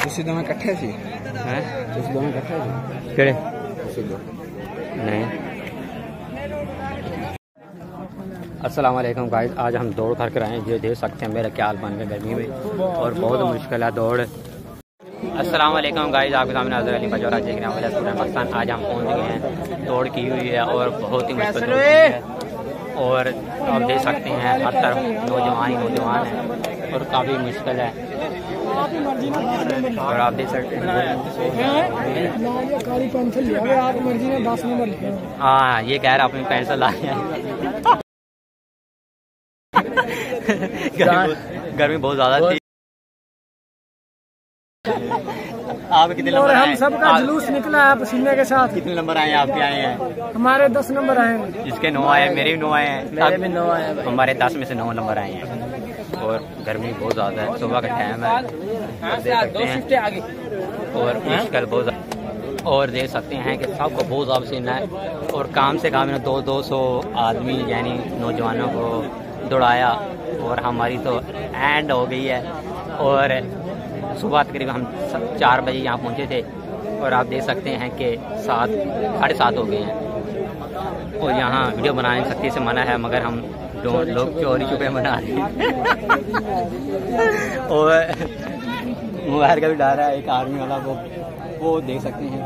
ਤੁਸੀਂ ਦੋਵੇਂ ਇਕੱਠੇ ਸੀ हैं ਤੁਸੀਂ ਦੋਵੇਂ ਇਕੱਠੇ ਸੀ केड़े ਤੁਸੀਂ दो नहीं। अस्सलाम वालेकुम गाइस, आज हम दौड़ करके आए हैं। ये देख सकते हैं मेरा क्या हाल बन गया गर्मी में और बहुत मुश्किल है दौड़। अस्सलाम वालेकुम गाइस, आपके सामने अजहर अली बजौरा देख रहे हैं पाकिस्तान। आज हम पहुंच गए हैं, दौड़ की हुई है और बहुत ही मुश्किल दौड़ है और आप देख सकते हैं हर तरफ नौजवान ही नौजवान है और काफ़ी मुश्किल है। और आप देख सकते हैं हाँ, ये कह रहा अपनी पेंसिल ला गर्मी बहुत ज्यादा थी। आप कितने नंबर हम सबका जुलूस निकला है पसीने के साथ। कितने नंबर आए आपके? आए हैं हमारे 10 नंबर आए हैं। इसके 9 आए, मेरे भी 9 आए हैं, मेरे भी 9 आए हैं। हमारे 10 में से 9 नंबर आए हैं और गर्मी बहुत ज़्यादा है। सुबह का टाइम है और मुश्किल बहुत और देख सकते हैं कि सबको बहुत ज़्यादा पसीना है और काम से काम 200 आदमी यानी नौजवानों को दौड़ाया और हमारी तो एंड हो गई है। और सुबह तकरीबन हम 4 बजे यहाँ पहुँचे थे और आप देख सकते हैं कि 7-7:30 हो गए हैं और यहाँ वीडियो बनाने सख्ती से मना है, मगर हम लोग चोरी छुपे बना रहे हैं और मोबाइल का भी डर है। एक आर्मी वाला वो देख सकते हैं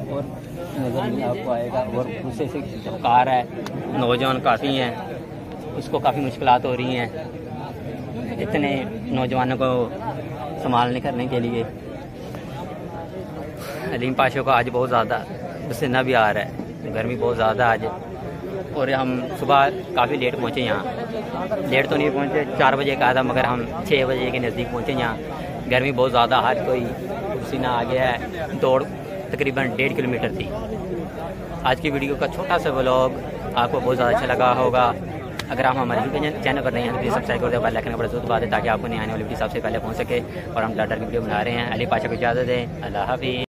और नज़र नहीं आपको आएगा और गुस्से से कार है, नौजवान काफ़ी हैं, उसको काफ़ी मुश्किलात हो रही हैं इतने नौजवानों को संभालने करने के लिए। अलीम पाशा को आज बहुत ज़्यादा पसीना भी आ रहा है, गर्मी बहुत ज़्यादा आज। और हम सुबह काफ़ी लेट पहुँचे यहाँ, लेट तो नहीं पहुँचे, 4 बजे का था मगर हम 6 बजे के नज़दीक पहुँचे यहाँ। गर्मी बहुत ज़्यादा, हर कोई पसीना आ गया है। दौड़ तकरीबन 1.5 किलोमीटर थी। आज की वीडियो का छोटा सा व्लॉग आपको बहुत ज़्यादा अच्छा लगा होगा। अगर आप हमारे यूट्यूब चैनल पर नहीं हैं तो प्लीज़ सब्सक्राइब कर दे, बेल आइकन पर जरूर दबा दें ताकि आपको नई आने वाली वीडियो सबसे पहले पहुंच सके। और हम डर की वीडियो बना रहे हैं। अली पाशा को इजाज़त दें, अल्लाह हाफ़िज़।